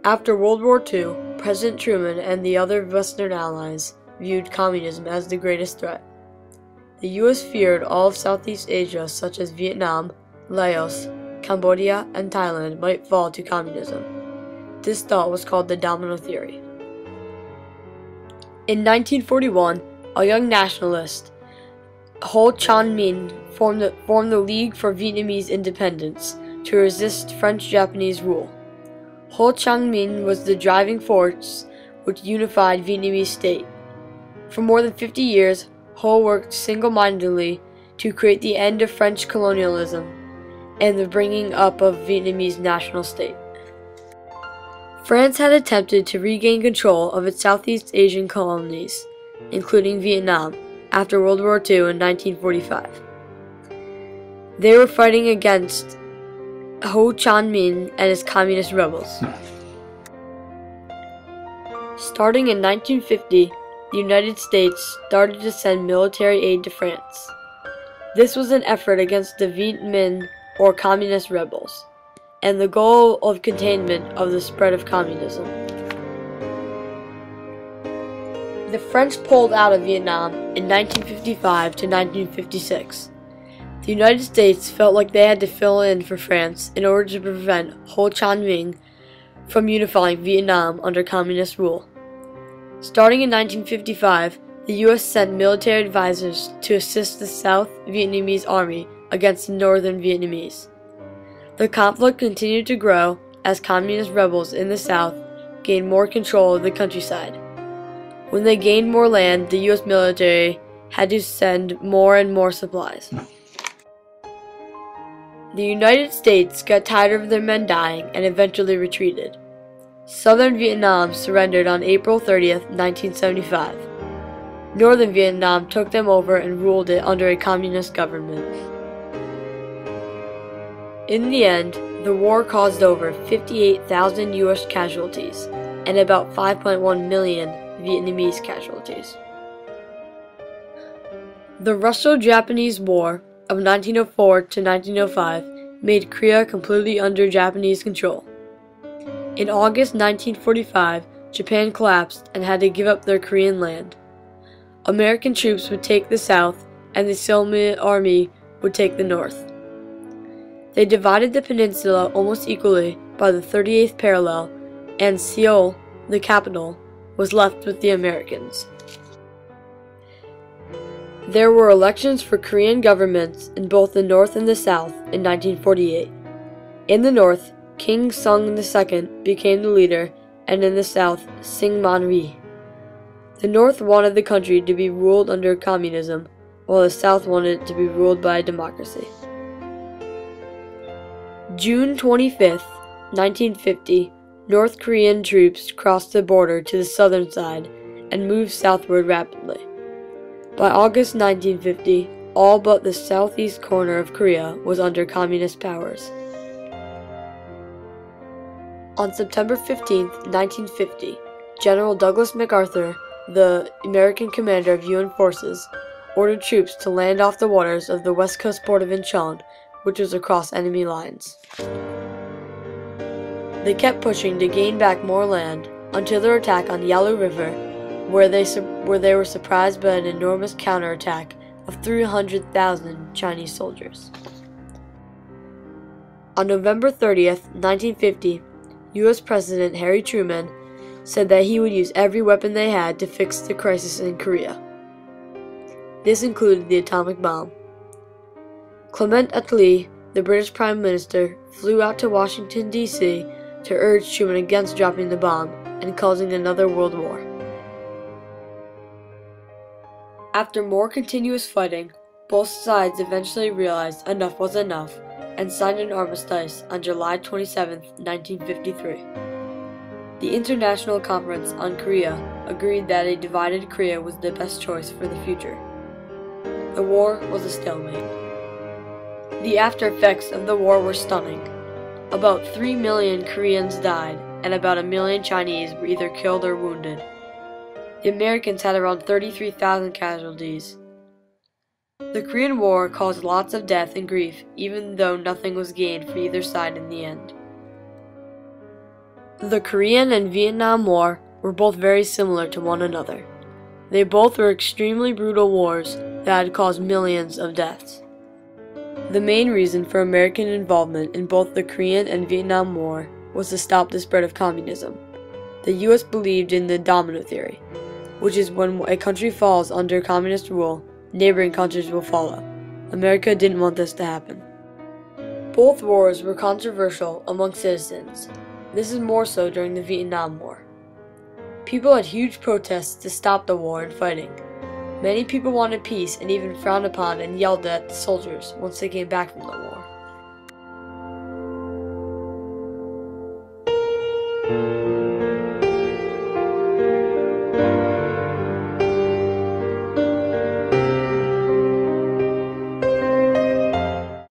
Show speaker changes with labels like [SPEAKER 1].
[SPEAKER 1] After World War II, President Truman and the other Western allies viewed communism as the greatest threat. The U.S. feared all of Southeast Asia, such as Vietnam, Laos, Cambodia, and Thailand, might fall to communism. This thought was called the domino theory. In 1941, a young nationalist, Ho Chi Minh, formed the League for Vietnamese Independence to resist French-Japanese rule. Ho Chi Minh was the driving force which unified Vietnamese state. For more than 50 years, Ho worked single-mindedly to create the end of French colonialism and the bringing up of Vietnamese national state. France had attempted to regain control of its Southeast Asian colonies, including Vietnam, after World War II in 1945. They were fighting against Ho Chi Minh and his communist rebels. Starting in 1950, the United States started to send military aid to France. This was an effort against the Viet Minh, or communist rebels, and the goal of containment of the spread of communism. The French pulled out of Vietnam in 1955 to 1956. The United States felt like they had to fill in for France in order to prevent Ho Chi Minh from unifying Vietnam under communist rule. Starting in 1955, the U.S. sent military advisors to assist the South Vietnamese Army against the Northern Vietnamese. The conflict continued to grow as communist rebels in the South gained more control of the countryside. When they gained more land, the U.S. military had to send more and more supplies. The United States got tired of their men dying and eventually retreated. Southern Vietnam surrendered on April 30th, 1975. Northern Vietnam took them over and ruled it under a communist government. In the end, the war caused over 58,000 U.S. casualties and about 5.1 million Vietnamese casualties. The Russo-Japanese War of 1904 to 1905 made Korea completely under Japanese control. In August 1945, Japan collapsed and had to give up their Korean land. American troops would take the South, and the Soviet Army would take the North. They divided the peninsula almost equally by the 38th parallel, and Seoul, the capital, was left with the Americans. There were elections for Korean governments in both the North and the South in 1948. In the North, King Sung II became the leader, and in the South, Syngman Rhee. The North wanted the country to be ruled under communism, while the South wanted it to be ruled by democracy. June 25, 1950, North Korean troops crossed the border to the southern side and moved southward rapidly. By August 1950, all but the southeast corner of Korea was under communist powers. On September 15, 1950, General Douglas MacArthur, the American commander of UN forces, ordered troops to land off the waters of the west coast port of Incheon, which was across enemy lines. They kept pushing to gain back more land until their attack on Yalu River, where they were surprised by an enormous counterattack of 300,000 Chinese soldiers. On November 30th, 1950, U.S. President Harry Truman said that he would use every weapon they had to fix the crisis in Korea. This included the atomic bomb. Clement Attlee, the British Prime Minister, flew out to Washington, D.C. to urge Truman against dropping the bomb and causing another world war. After more continuous fighting, both sides eventually realized enough was enough and signed an armistice on July 27, 1953. The International Conference on Korea agreed that a divided Korea was the best choice for the future. The war was a stalemate. The after effects of the war were stunning. About 3 million Koreans died, and about 1 million Chinese were either killed or wounded. The Americans had around 33,000 casualties. The Korean War caused lots of death and grief, even though nothing was gained for either side in the end. The Korean and Vietnam War were both very similar to one another. They both were extremely brutal wars that had caused millions of deaths. The main reason for American involvement in both the Korean and Vietnam War was to stop the spread of communism. The U.S. believed in the domino theory, which is when a country falls under communist rule, neighboring countries will follow. America didn't want this to happen. Both wars were controversial among citizens. This is more so during the Vietnam War. People had huge protests to stop the war and fighting. Many people wanted peace and even frowned upon and yelled at the soldiers once they came back from the war.